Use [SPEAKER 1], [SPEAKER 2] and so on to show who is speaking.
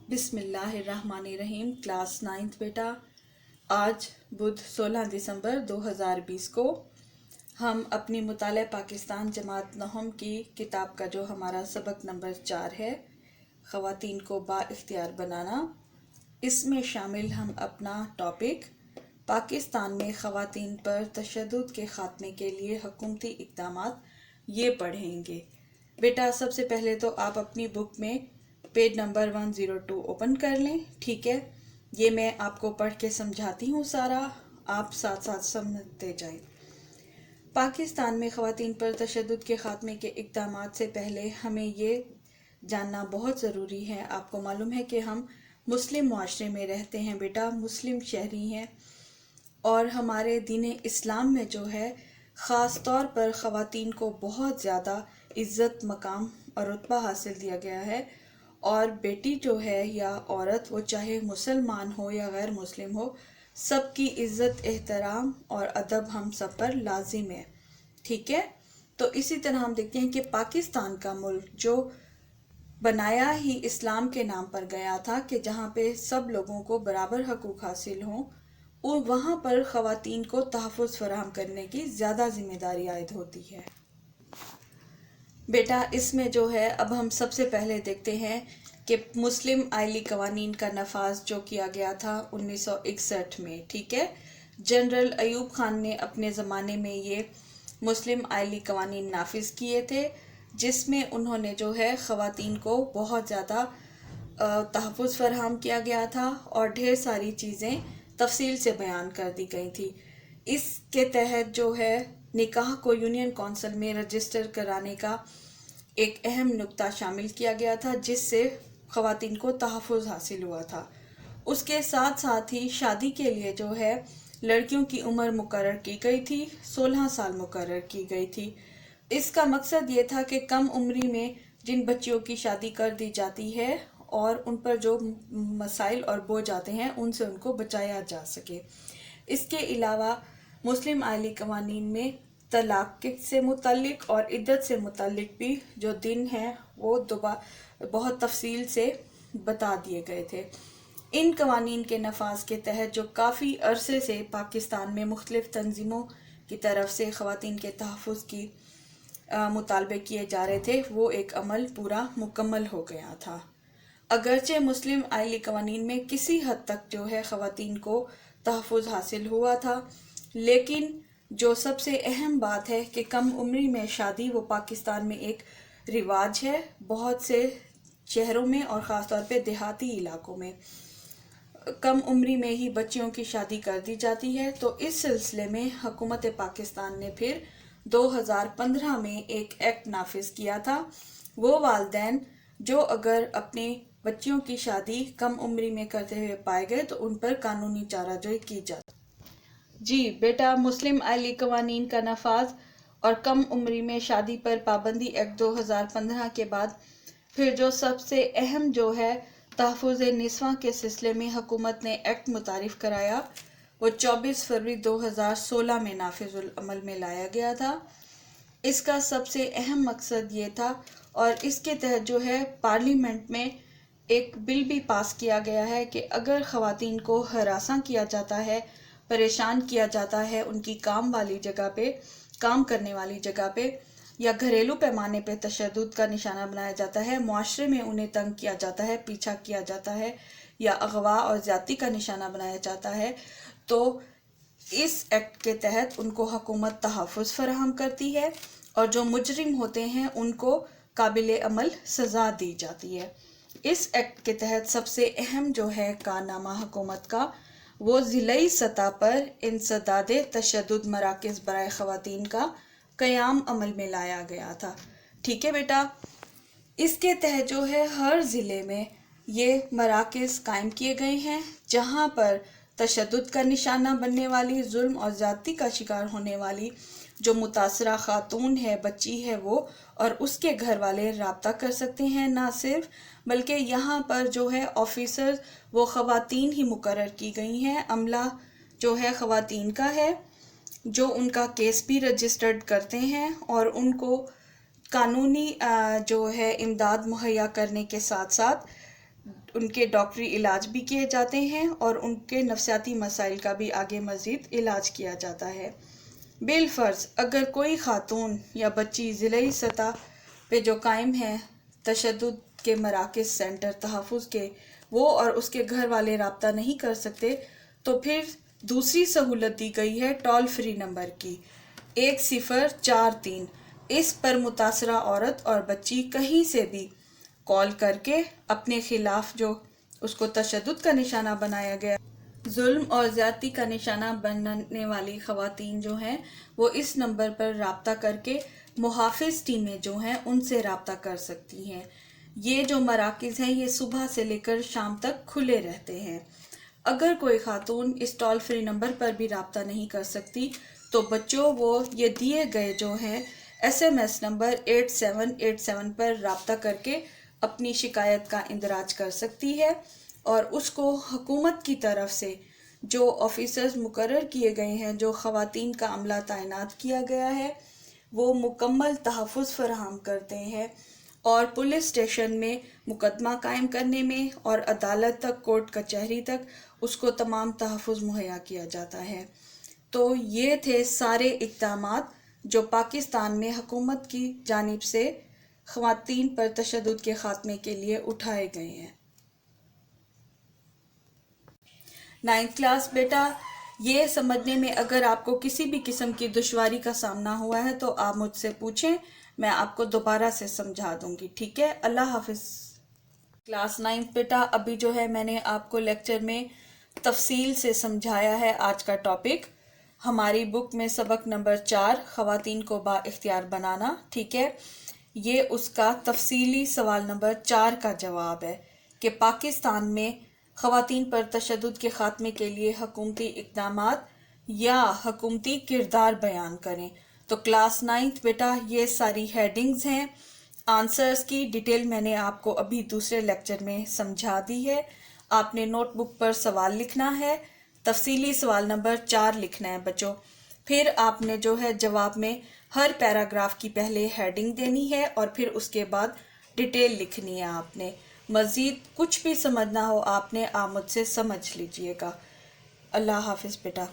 [SPEAKER 1] بسم اللہ الرحمن الرحیم۔ کلاس 9 بیٹا، آج بدھ 16 دسمبر 2020 کو ہم اپنی مطالعہ پاکستان جماعت نہم کی کتاب کا جو ہمارا سبق نمبر 4 ہے، خواتین کو با اختیار بنانا، اس میں شامل ہم اپنا ٹاپک پاکستان میں خواتین پر تشدد کے خاتمے کے لیے حکومتی اقدامات یہ پڑھیں گے۔ بیٹا سب سے پہلے تو آپ اپنی بک میں پیج نمبر 102 اوپن کر لیں، ٹھیک ہے؟ یہ میں آپ کو پڑھ کے سمجھاتی ہوں، سارا آپ ساتھ ساتھ سمجھتے جائیں۔ پاکستان میں خواتین پر تشدد کے خاتمے کے اقدامات سے پہلے ہمیں یہ جاننا بہت ضروری ہے۔ آپ کو معلوم ہے کہ ہم مسلم معاشرے میں رہتے ہیں بیٹا، مسلم شہری ہیں، اور ہمارے دین اسلام میں جو ہے خاص طور پر خواتین کو بہت زیادہ عزت، مقام اور رتبہ حاصل دیا گیا ہے، اور بیٹی جو ہے یا عورت، وہ چاہے مسلمان ہو یا غیر مسلم ہو، سب کی عزت، احترام اور ادب ہم سب پر لازم ہے، ٹھیک ہے؟ تو اسی طرح ہم دیکھتے ہیں کہ پاکستان کا ملک جو بنایا ہی اسلام کے نام پر گیا تھا کہ جہاں پہ سب لوگوں کو برابر حقوق حاصل ہوں، اور وہاں پر خواتین کو تحفظ فراہم کرنے کی زیادہ ذمہ داری عائد ہوتی ہے۔ بیٹا اس میں جو ہے اب ہم سب سے پہلے دیکھتے ہیں کہ مسلم آئلی قوانین کا نفاذ جو کیا گیا تھا 1961 میں، ٹھیک ہے؟ جنرل ایوب خان نے اپنے زمانے میں یہ مسلم آئلی قوانین نافذ کیے تھے، جس میں انہوں نے جو ہے خواتین کو بہت زیادہ تحفظ فراہم کیا گیا تھا، اور ڈھیر ساری چیزیں تفصیل سے بیان کر دی گئی تھی۔ اس کے تحت جو ہے نکاح کو یونین کونسل میں رجسٹر کرانے کا ایک اہم نکتہ شامل کیا گیا تھا، جس سے خواتین کو تحفظ حاصل ہوا تھا۔ اس کے ساتھ ساتھ ہی شادی کے لیے جو ہے لڑکیوں کی عمر مقرر کی گئی تھی، 16 سال مقرر کی گئی تھی۔ اس کا مقصد یہ تھا کہ کم عمری میں جن بچیوں کی شادی کر دی جاتی ہے اور ان پر جو مسائل اور بوجھ آتے ہیں، ان سے ان کو بچایا جا سکے۔ اس کے علاوہ مسلم آئلی قوانین میں طلاق سے متعلق اور عدت سے متعلق بھی جو دن ہیں وہ بہت تفصیل سے بتا دیے گئے تھے۔ ان قوانین کے نفاذ کے تحت جو کافی عرصے سے پاکستان میں مختلف تنظیموں کی طرف سے خواتین کے تحفظ کی مطالبے کیے جا رہے تھے، وہ ایک عمل پورا مکمل ہو گیا تھا۔ اگرچہ مسلم آئلی قوانین میں کسی حد تک جو ہے خواتین کو تحفظ حاصل ہوا تھا، لیکن جو سب سے اہم بات ہے کہ کم عمری میں شادی، وہ پاکستان میں ایک رواج ہے، بہت سے شہروں میں اور خاص طور پہ دیہاتی علاقوں میں کم عمری میں ہی بچیوں کی شادی کر دی جاتی ہے۔ تو اس سلسلے میں حکومت پاکستان نے پھر 2015 میں ایک ایکٹ نافذ کیا تھا۔ وہ والدین جو اگر اپنی بچیوں کی شادی کم عمری میں کرتے ہوئے پائے گئے تو ان پر قانونی چارہ جوئی کی جاتی۔ جی بیٹا، مسلم آئلی قوانین کا نفاذ اور کم عمری میں شادی پر پابندی ایکٹ 2015 کے بعد پھر جو سب سے اہم جو ہے تحفظ نسواں کے سلسلے میں حکومت نے ایکٹ متعارف کرایا، وہ 24 فروری 2016 میں نافذ العمل میں لایا گیا تھا۔ اس کا سب سے اہم مقصد یہ تھا، اور اس کے تحت جو ہے پارلیمنٹ میں ایک بل بھی پاس کیا گیا ہے کہ اگر خواتین کو ہراساں کیا جاتا ہے، پریشان کیا جاتا ہے ان کی کام والی جگہ پہ، کام کرنے والی جگہ پہ، یا گھریلو پیمانے پہ تشدد کا نشانہ بنایا جاتا ہے، معاشرے میں انہیں تنگ کیا جاتا ہے، پیچھا کیا جاتا ہے، یا اغوا اور زیادتی کا نشانہ بنایا جاتا ہے، تو اس ایکٹ کے تحت ان کو حکومت تحفظ فراہم کرتی ہے، اور جو مجرم ہوتے ہیں ان کو قابل عمل سزا دی جاتی ہے۔ اس ایکٹ کے تحت سب سے اہم جو ہے کارنامہ حکومت کا، وہ ضلعی سطح پر انسداد تشدد مراکز برائے خواتین کا قیام عمل میں لایا گیا تھا، ٹھیک ہے بیٹا؟ اس کے تحت جو ہے ہر ضلع میں یہ مراکز قائم کیے گئے ہیں، جہاں پر تشدد کا نشانہ بننے والی، ظلم اور زیادتی کا شکار ہونے والی جو متاثرہ خاتون ہے، بچی ہے، وہ اور اس کے گھر والے رابطہ کر سکتے ہیں۔ نہ صرف بلکہ یہاں پر جو ہے آفیسر وہ خواتین ہی مقرر کی گئی ہیں، عملہ جو ہے خواتین کا ہے، جو ان کا کیس بھی رجسٹرڈ کرتے ہیں اور ان کو قانونی جو ہے امداد مہیا کرنے کے ساتھ ساتھ ان کے ڈاکٹری علاج بھی کیے جاتے ہیں اور ان کے نفسیاتی مسائل کا بھی آگے مزید علاج کیا جاتا ہے۔ بالفرض اگر کوئی خاتون یا بچی ضلعی سطح پہ جو قائم ہے تشدد کے مراکز سینٹر تحفظ کے، وہ اور اس کے گھر والے رابطہ نہیں کر سکتے، تو پھر دوسری سہولت دی گئی ہے ٹول فری نمبر کی 1043۔ اس پر متاثرہ عورت اور بچی کہیں سے بھی کال کر کے اپنے خلاف جو اس کو تشدد کا نشانہ بنایا گیا، ظلم اور زیادتی کا نشانہ بننے والی خواتین جو ہیں وہ اس نمبر پر رابطہ کر کے محافظ ٹیمیں جو ہیں ان سے رابطہ کر سکتی ہیں۔ یہ جو مراکز ہیں یہ صبح سے لے کر شام تک کھلے رہتے ہیں۔ اگر کوئی خاتون اس ٹول فری نمبر پر بھی رابطہ نہیں کر سکتی تو بچوں وہ یہ دیے گئے جو ہے SMS نمبر 8787 پر رابطہ کر کے اپنی شکایت کا اندراج کر سکتی ہے، اور اس کو حکومت کی طرف سے جو آفیسرز مقرر کیے گئے ہیں، جو خواتین کا عملہ تعینات کیا گیا ہے، وہ مکمل تحفظ فراہم کرتے ہیں اور پولیس اسٹیشن میں مقدمہ قائم کرنے میں اور عدالت تک، کورٹ کچہری تک اس کو تمام تحفظ مہیا کیا جاتا ہے۔ تو یہ تھے سارے اقدامات جو پاکستان میں حکومت کی جانب سے خواتین پر تشدد کے خاتمے کے لیے اٹھائے گئے ہیں۔ 9th کلاس بیٹا، یہ سمجھنے میں اگر آپ کو کسی بھی قسم کی دشواری کا سامنا ہوا ہے تو آپ مجھ سے پوچھیں، میں آپ کو دوبارہ سے سمجھا دوں گی، ٹھیک ہے؟ اللہ حافظ۔ کلاس 9th بیٹا، ابھی جو ہے میں نے آپ کو لیکچر میں تفصیل سے سمجھایا ہے آج کا ٹاپک۔ ہماری بک میں سبق نمبر 4 خواتین کو با اختیار بنانا، ٹھیک ہے؟ یہ اس کا تفصیلی سوال نمبر 4 کا جواب ہے کہ پاکستان میں خواتین پر تشدد کے خاتمے کے لیے حکومتی اقدامات یا حکومتی کردار بیان کریں۔ تو کلاس 9th بیٹا یہ ساری ہیڈنگز ہیں۔ آنسرز کی ڈیٹیل میں نے آپ کو ابھی دوسرے لیکچر میں سمجھا دی ہے۔ آپ نے نوٹ بک پر سوال لکھنا ہے، تفصیلی سوال نمبر 4 لکھنا ہے بچوں۔ پھر آپ نے جو ہے جواب میں ہر پیراگراف کی پہلے ہیڈنگ دینی ہے اور پھر اس کے بعد ڈیٹیل لکھنی ہے آپ نے۔ مزید کچھ بھی سمجھنا ہو آپ نے، آپ مجھ سے سمجھ لیجئے گا۔ اللہ حافظ بیٹا۔